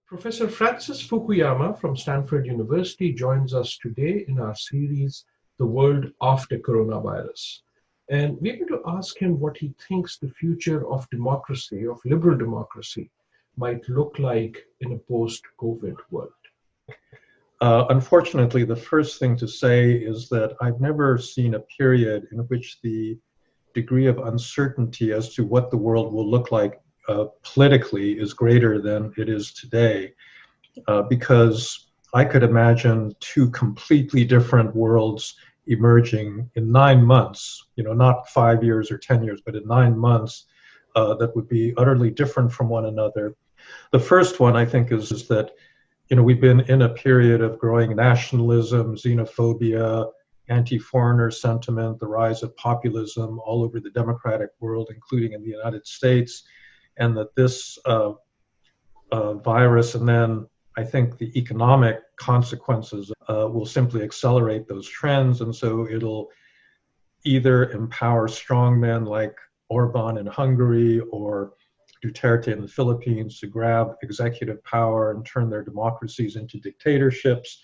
Professor Francis Fukuyama from Stanford University joins us today in our series, The World After Coronavirus. And we're going to ask him what he thinks the future of democracy, of liberal democracy, might look like in a post-COVID world. Unfortunately, the first thing to say is that I've never seen a period in which the degree of uncertainty as to what the world will look like politically is greater than it is today, because I could imagine two completely different worlds emerging in 9 months, not 5 years or 10 years, but in 9 months that would be utterly different from one another. The first one, I think, is that we've been in a period of growing nationalism, xenophobia, anti-foreigner sentiment, the rise of populism all over the democratic world, including in the United States, and that this virus, and then I think the economic consequences will simply accelerate those trends. And so it'll either empower strongmen like Orban in Hungary or Duterte in the Philippines to grab executive power and turn their democracies into dictatorships,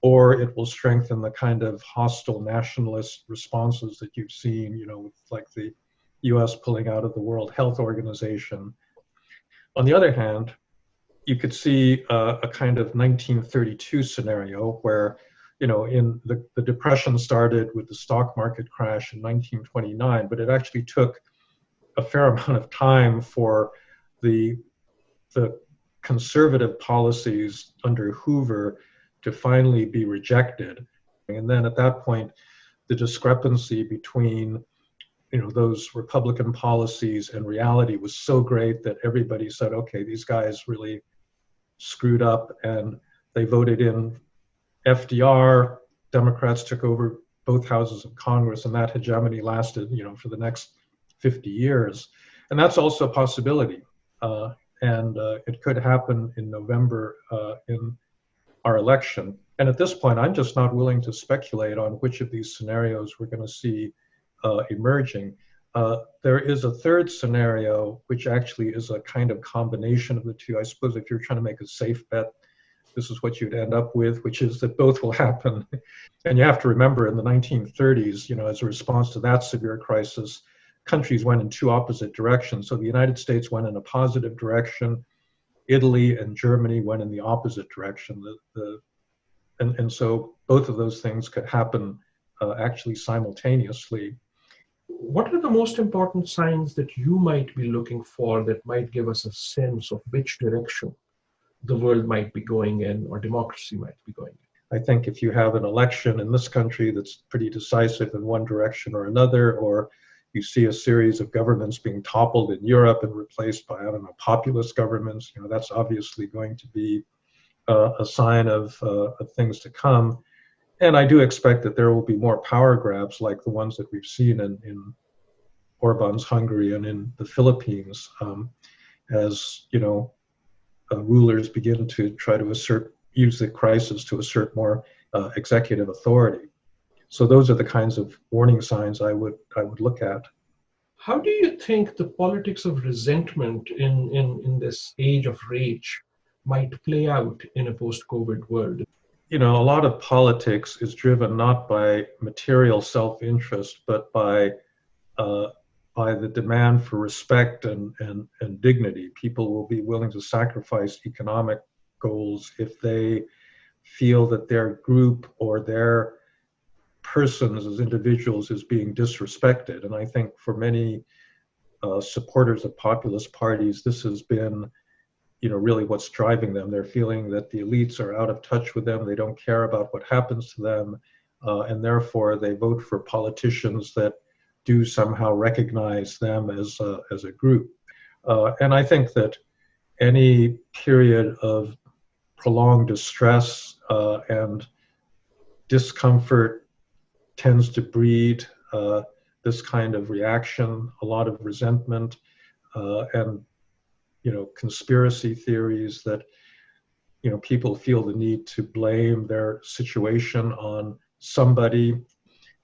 or it will strengthen the kind of hostile nationalist responses that you've seen, with like the US pulling out of the World Health Organization. On the other hand, you could see a kind of 1932 scenario where, in the Depression started with the stock market crash in 1929, but it actually took a fair amount of time for the conservative policies under Hoover to finally be rejected. And then at that point, the discrepancy between those Republican policies and reality was so great that everybody said, okay, these guys really screwed up, and they voted in FDR. Democrats took over both houses of Congress, and that hegemony lasted, for the next 50 years. And that's also a possibility. And it could happen in November in our election. And at this point, I'm just not willing to speculate on which of these scenarios we're going to see emerging. There is a third scenario, which actually is a kind of combination of the two. I suppose if you're trying to make a safe bet, this is what you'd end up with, which is that both will happen. And you have to remember, in the 1930s, as a response to that severe crisis, countries went in two opposite directions. So the United States went in a positive direction. Italy and Germany went in the opposite direction. And so both of those things could happen actually simultaneously. What are the most important signs that you might be looking for that might give us a sense of which direction the world might be going in, or democracy might be going in? I think if you have an election in this country that's pretty decisive in one direction or another, or you see a series of governments being toppled in Europe and replaced by, populist governments, that's obviously going to be a sign of things to come. And I do expect that there will be more power grabs like the ones that we've seen in Orban's Hungary and in the Philippines, as rulers begin to try to use the crisis to assert more executive authority. So those are the kinds of warning signs I would look at. How do you think the politics of resentment in this age of rage might play out in a post-COVID world? A lot of politics is driven not by material self-interest, but by the demand for respect and dignity. People will be willing to sacrifice economic goals if they feel that their group or their persons as individuals is being disrespected. And I think for many supporters of populist parties, this has been really what's driving them. They're feeling that the elites are out of touch with them. They don't care about what happens to them. And therefore they vote for politicians that do somehow recognize them as a group. And I think that any period of prolonged distress and discomfort tends to breed this kind of reaction, a lot of resentment, and conspiracy theories that people feel the need to blame their situation on somebody.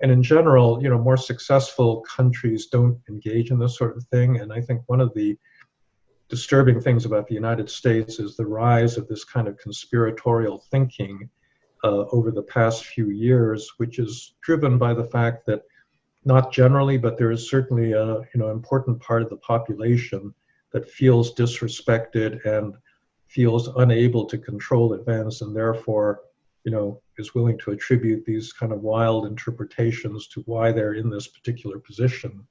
And in general, more successful countries don't engage in this sort of thing. And I think one of the disturbing things about the United States is the rise of this kind of conspiratorial thinking over the past few years, which is driven by the fact that not generally, but there is certainly a important part of the population that feels disrespected and feels unable to control events, and therefore is willing to attribute these kind of wild interpretations to why they're in this particular position.